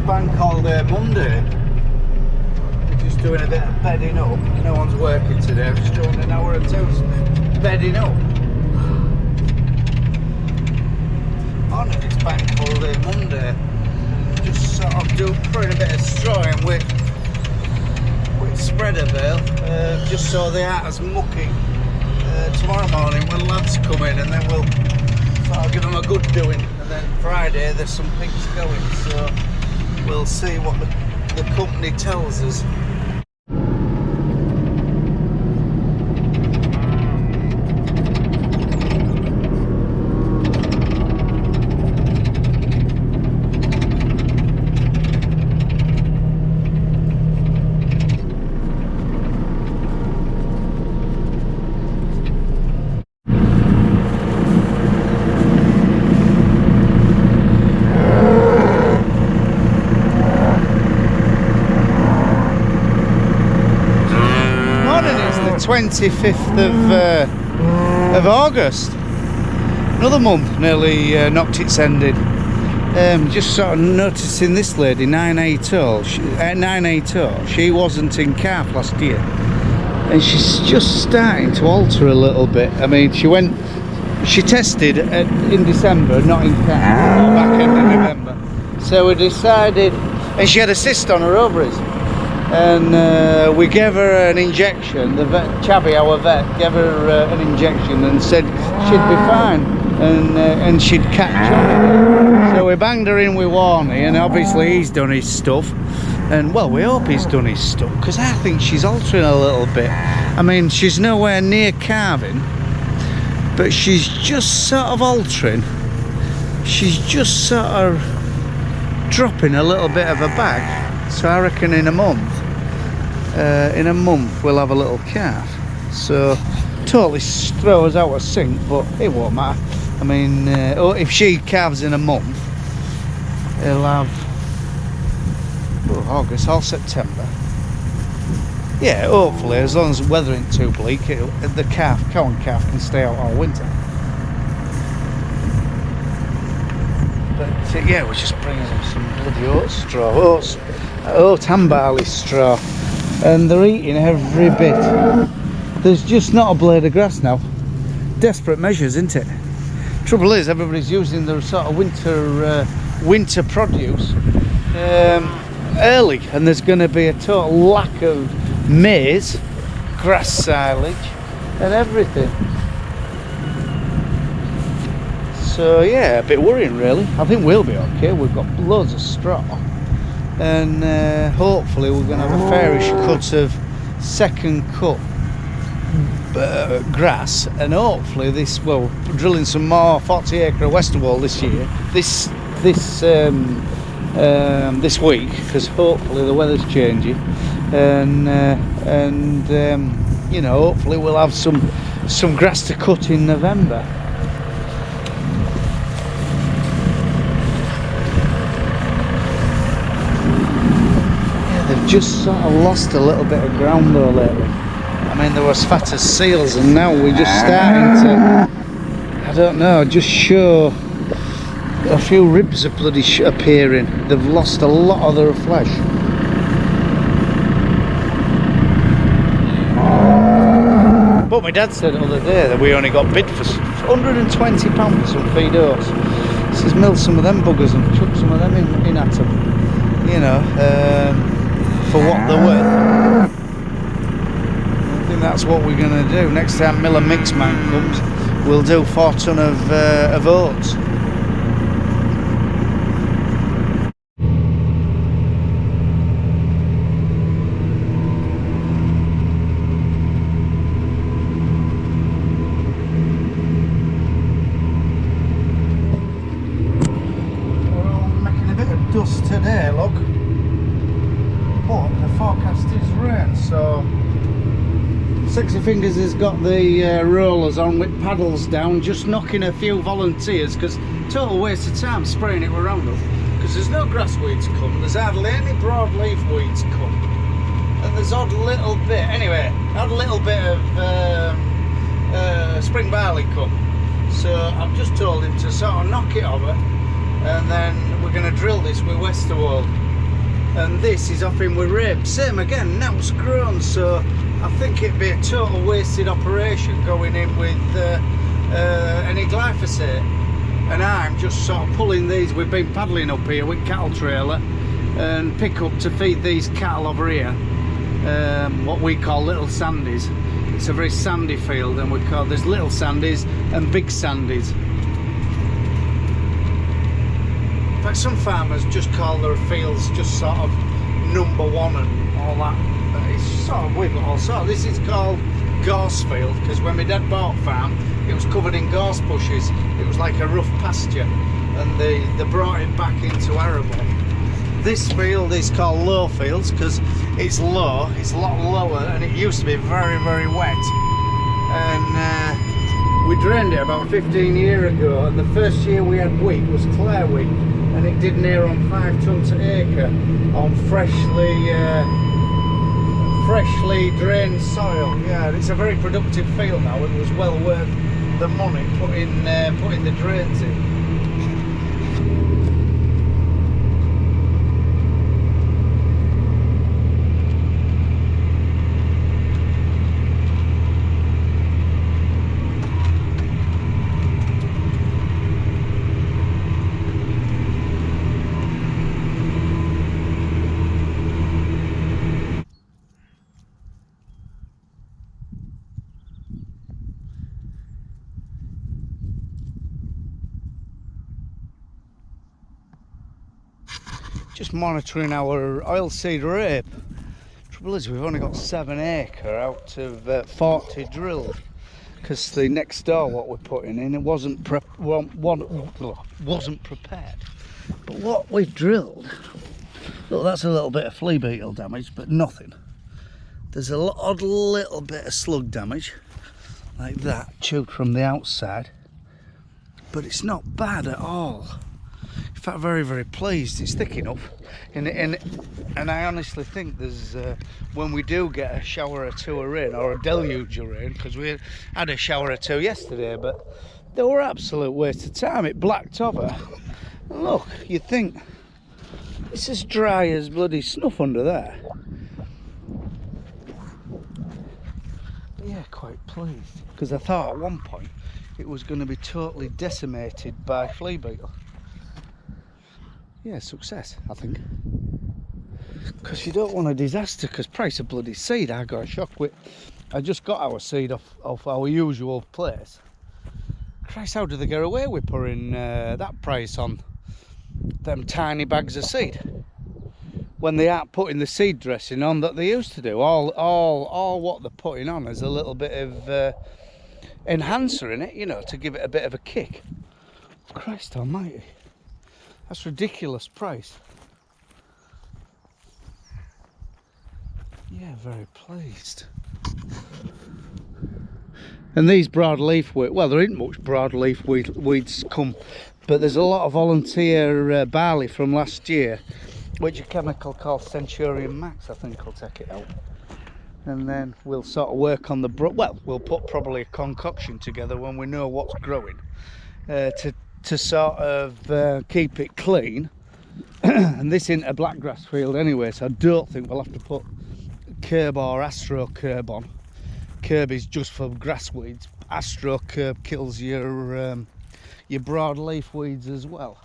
bank holiday Monday. We're just doing a bit of bedding up. No one's working today. I'm just doing an hour or two bedding up. On it, it's bank holiday Monday. Just sort of putting a bit of straw in with spreader bale, just so they aren't as mucky. Tomorrow morning when lads come in, and then we'll sort of give them a good doing, and then Friday there's some pigs going, so we'll see what the company tells us. It's the 25th of August. Another month nearly knocked its ended. Just sort of noticing this lady, 980. She wasn't in calf last year, and she's just starting to alter a little bit. I mean, she tested in December, not in calf, back end of November. So we decided, and she had a cyst on her ovaries. And we gave her an injection. The vet, Chavy, our vet, gave her an injection and said she'd be fine, and she'd catch on. So we banged her in with Warney, and obviously he's done his stuff. And well, we hope he's done his stuff, because I think she's altering a little bit. I mean, she's nowhere near calving, but she's just sort of altering. She's just sort of dropping a little bit of a bag. So I reckon in a month we'll have a little calf. So totally throws out of sync, but it won't matter. I mean, if she calves in a month, it'll have August or September. Yeah, hopefully, as long as the weather ain't too bleak, the cow and calf can stay out all winter. But yeah, we're just bringing them some bloody oat straw, oat and barley straw, and they're eating every bit. There's just not a blade of grass now. Desperate measures, isn't it? Trouble is, everybody's using their sort of winter produce early, and there's going to be a total lack of maize, grass silage, and everything. So yeah, a bit worrying really. I think we'll be okay. We've got loads of straw, and hopefully we're going to have a fairish cut of second cut grass, and hopefully we're drilling some more 40 acre Westerwall this year, this week, because hopefully the weather's changing, and you know, hopefully we'll have some grass to cut in November. Just sort of lost a little bit of ground though lately. I mean, they were as fat as seals, and now we're just starting to, I don't know, just show a few ribs are bloody appearing. They've lost a lot of their flesh. But my dad said the other day that we only got bid for £120 for some feed oats. He says mill some of them buggers and chuck some of them in at them, you know, for what they're worth. I think that's what we're going to do. Next time Miller Mix Man comes, we'll do 4 ton of oats. We're all making a bit of dust today, look. But the forecast is rain, so Sexy Fingers has got the rollers on with paddles down, just knocking a few volunteers, because total waste of time spraying it with Roundup, because there's no grass weeds come, there's hardly any broadleaf weeds come, and there's odd little bit, anyway, odd little bit of spring barley come. So I've just told him to sort of knock it over, and then we're going to drill this with Westerwall. and this is off in with rape. Same again, now it's grown, so I think it'd be a total wasted operation going in with any glyphosate. And I'm just sort of pulling these. We've been paddling up here with cattle trailer and pick up to feed these cattle over here, what we call little sandies. It's a very sandy field, and there's little sandies and big sandies. In fact, some farmers just call their fields just sort of number one and all that. But it's sort of, we've got all sorts. This is called gorse field, because when my dad bought farm, it was covered in gorse bushes. It was like a rough pasture, and they brought it back into arable. This field is called low fields because it's low, it's a lot lower, and it used to be very, very wet. And we drained it about 15 years ago, and the first year we had wheat was clear wheat, and it did near on 5 tonnes an acre on freshly drained soil. Yeah, it's a very productive field now. It was well worth the money putting the drains in. Just monitoring our oilseed rape. Trouble is, we've only got 7 acre out of 40 drilled, because the next door what we're putting in, it wasn't prepared. But what we've drilled, look, that's a little bit of flea beetle damage, but nothing. There's a odd little bit of slug damage, like that, chewed from the outside, but it's not bad at all. In fact, very, very pleased. It's thick enough, and I honestly think there's when we do get a shower or two of rain, or a deluge of rain, because we had a shower or two yesterday, but they were absolute waste of time. It blacked over. And look, you'd think it's as dry as bloody snuff under there. But yeah, quite pleased, because I thought at one point it was going to be totally decimated by flea beetle. Yeah, success, I think. Because you don't want a disaster, because price of bloody seed, I got a shock with. I just got our seed off our usual place. Christ, how did they get away with putting that price on them tiny bags of seed when they aren't putting the seed dressing on that they used to do? All what they're putting on is a little bit of enhancer in it, you know, to give it a bit of a kick. Christ almighty. That's ridiculous price. Yeah, very pleased. And these broadleaf weeds, well, there ain't much broadleaf weeds come, but there's a lot of volunteer barley from last year, which a chemical called Centurion Max, I think, will take it out. And then we'll sort of work on the, we'll put probably a concoction together when we know what's growing, to sort of keep it clean. And this isn't a blackgrass field anyway, so I don't think we'll have to put curb or astro curb on. Curb is just for grass weeds. Astro curb kills your broadleaf weeds as well.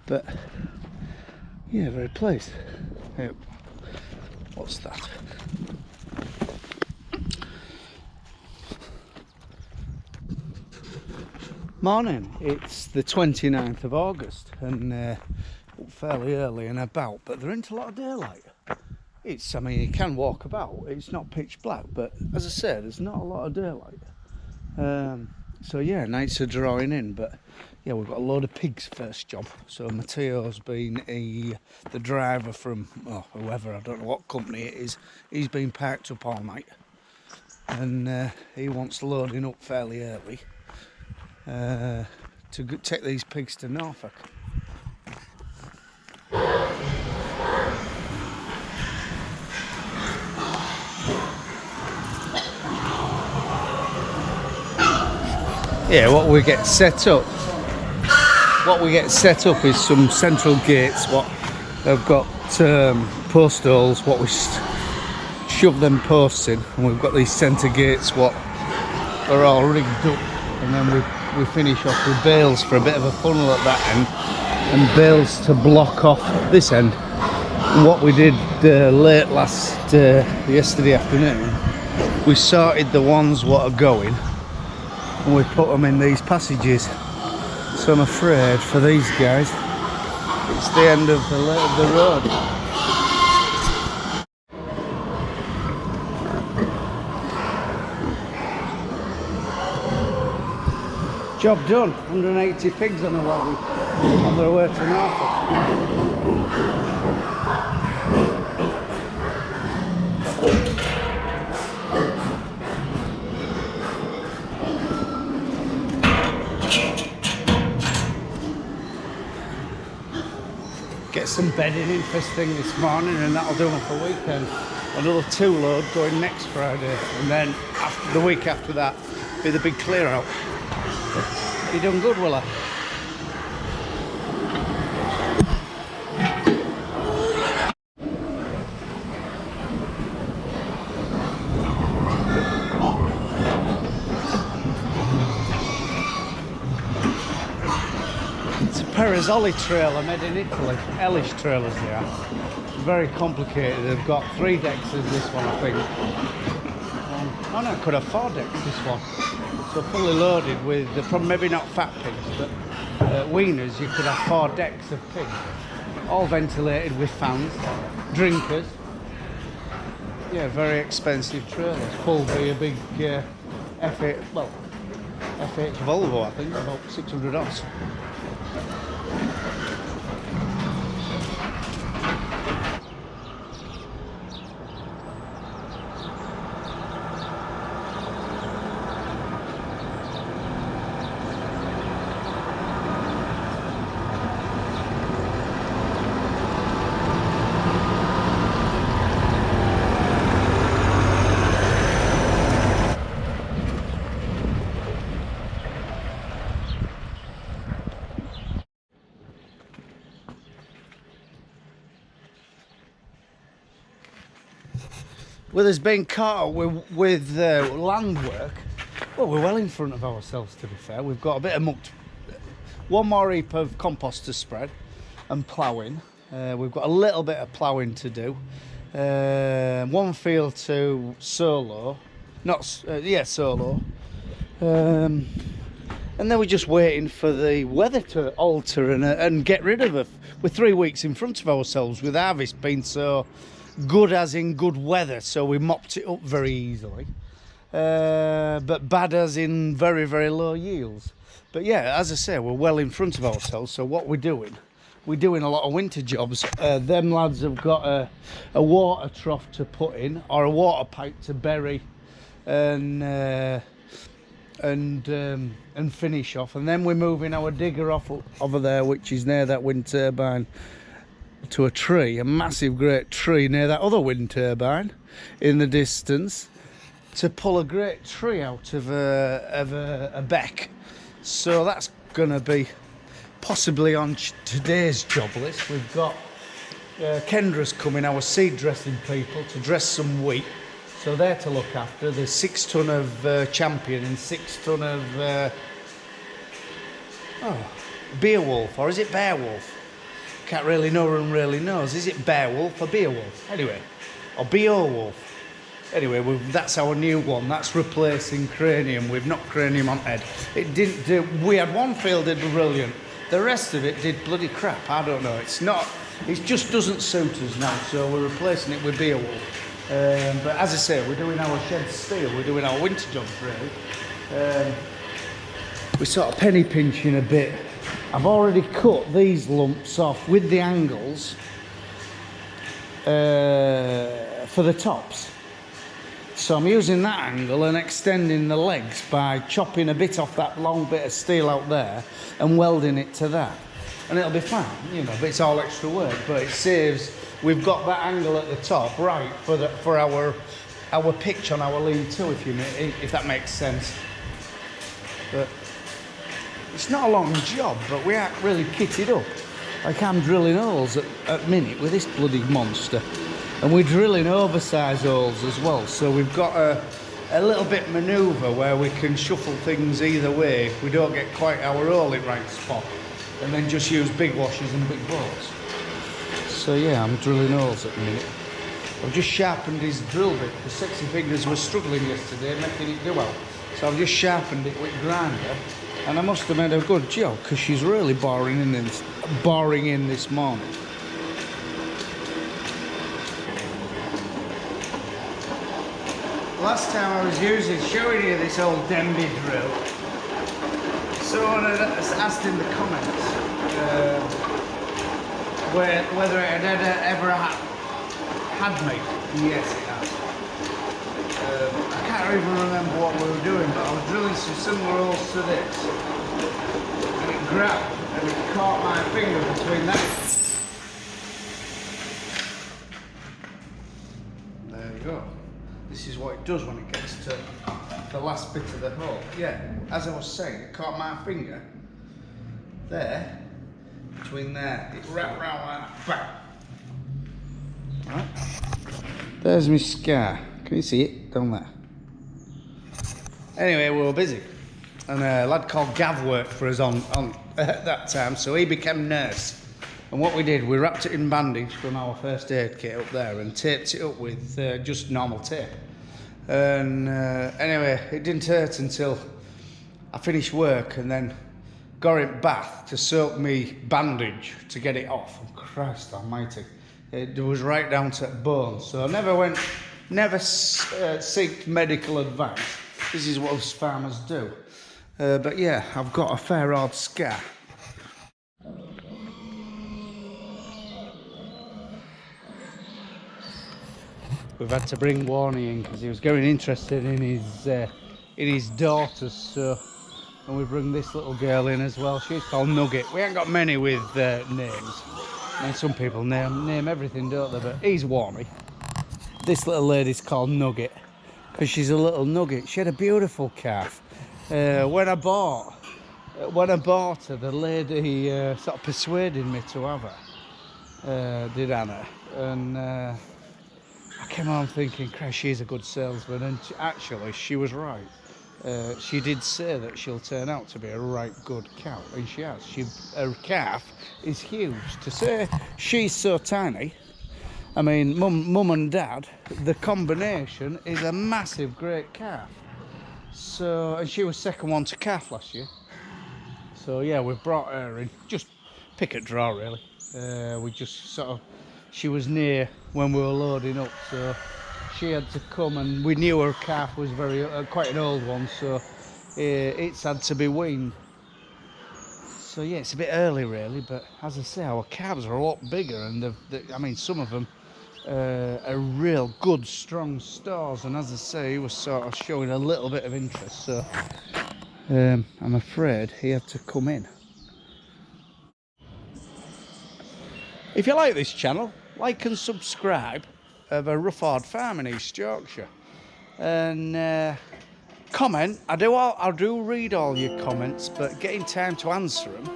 But yeah, very pleased. Yeah. What's that? Morning, it's the 29th of August, and up fairly early and about, but there ain't a lot of daylight. I mean, you can walk about, it's not pitch black, but as I said, there's not a lot of daylight. So yeah, nights are drawing in, but yeah, we've got a load of pigs first job. So Matteo's been the driver from whoever, I don't know what company it is, he's been parked up all night, and he wants loading up fairly early. To take these pigs to Norfolk. Yeah, what we get set up is some central gates what have got post holes, what we shove them posts in, and we've got these centre gates what are all rigged up, and then we finish off with bales for a bit of a funnel at that end, and bales to block off this end. And what we did yesterday afternoon, we sorted the ones what are going, and we put them in these passages. So I'm afraid for these guys, it's the end of the road. Job done. 180 pigs on a wagon on their way to Hereford. Get some bedding in first thing this morning, and that'll do them for weekend. Another 2 load going next Friday, and then after the week after that be the big clear out. You done good, Willa? It's a Perizzoli trailer made in Italy. Hellish trailers they are. Very complicated. They've got 3 decks as this one, I think. Oh no, it could have 4 decks this one. So fully loaded with, maybe not fat pigs, but weaners. You could have 4 decks of pigs, all ventilated with fans, drinkers. Yeah, very expensive trailers. Pulled by a big F8, well, F8 Volvo, I think, about 600 horse. With us being caught with land work, well, we're well in front of ourselves, to be fair. We've got a bit of mucked, 1 more heap of compost to spread and ploughing. We've got a little bit of ploughing to do. 1 field to solo, solo. And then we're just waiting for the weather to alter and get rid of it. We're 3 weeks in front of ourselves with harvest being so good, as in good weather, so we mopped it up very easily, but bad as in very, very low yields. But yeah, as I say, we're well in front of ourselves. So what we're doing a lot of winter jobs. Them lads have got a water trough to put in, or a water pipe to bury and finish off, and then we're moving our digger off over there, which is near that wind turbine, to a tree, a massive great tree near that other wind turbine in the distance, to pull a great tree out of a beck. So that's gonna be possibly on today's job list. We've got Kendra's coming, our seed dressing people, to dress some wheat, so they're to look after. There's 6 ton of Champion and 6 ton of Beowulf, or is it Beowulf? Can't really know, one really knows. Is it Beowulf or Beowulf? Anyway, or Beowulf. Anyway, that's our new one. That's replacing cranium. We've not cranium on head. It didn't do. We had 1 field did brilliant. The rest of it did bloody crap. I don't know. It's not. It just doesn't suit us now. So we're replacing it with Beowulf. But as I say, we're doing our shed steel. We're doing our winter jobs really. We're sort of penny pinching a bit. I've already cut these lumps off with the angles for the tops. So I'm using that angle and extending the legs by chopping a bit off that long bit of steel out there and welding it to that. And it'll be fine, you know, but it's all extra work, but it saves. We've got that angle at the top right for our pitch on our lean-to, if that makes sense. But it's not a long job, but we aren't really kitted up. Like I'm drilling holes at minute with this bloody monster. And we're drilling oversized holes as well. So we've got a little bit manoeuvre where we can shuffle things either way if we don't get quite our hole in right spot. And then just use big washers and big bolts. So yeah, I'm drilling holes at the minute. I've just sharpened his drill bit because Sexy Fingers was struggling yesterday making it do well. So I've just sharpened it with grinder. And I must have made a good job because she's really boring in this morning. Last time I was showing you this old Denby drill, someone had asked in the comments whether it had ever had me. Yes, it has. I can't even remember what we were doing, but I was drilling some similar holes to this, and it grabbed and it caught my finger between that. There you go. This is what it does when it gets to the last bit of the hole. Yeah, as I was saying, it caught my finger there, between there. It wrapped round like that. Bang. Right. There's my scar. Can you see it down there? Anyway, we were busy. And a lad called Gav worked for us on at that time, so he became nurse. And what we did, we wrapped it in bandage from our first aid kit up there and taped it up with just normal tape. And anyway, it didn't hurt until I finished work and then got in bath to soak me bandage to get it off. And Christ almighty, it was right down to bone. So I never seeked medical advice. This is what us farmers do. But yeah, I've got a fair old scar. We've had to bring Warnie in because he was getting interested in his daughters, so, and we bring this little girl in as well. She's called Nugget. We ain't got many with names. I mean, some people name everything, don't they? But he's Warnie. This little lady's called Nugget because she's a little nugget. She had a beautiful calf. When I bought her, the lady sort of persuaded me to have her. Did Anna, and I came home thinking, Christ, she's a good salesman, and actually she was right. She did say that she'll turn out to be a right good cow, and she has. Her calf is huge. To say she's so tiny, I mean, mum and dad, the combination is a massive, great calf. So, and she was second one to calf last year. So yeah, we've brought her in, just pick and draw really. We just sort of, she was near when we were loading up, so she had to come, and we knew her calf was quite an old one, so it's had to be weaned. So yeah, it's a bit early really, but as I say, our calves are a lot bigger, and I mean, some of them are real good, strong stars, and as I say, he was sort of showing a little bit of interest, so I'm afraid he had to come in. If you like this channel, like and subscribe of a Hereford farm in East Yorkshire, and comment. I do read all your comments, but getting time to answer them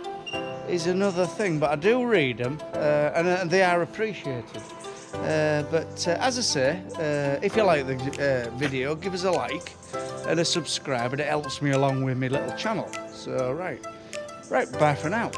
is another thing. But I do read them, and they are appreciated. But as I say, if you like the video, give us a like and a subscribe, and it helps me along with my little channel. So right, bye for now.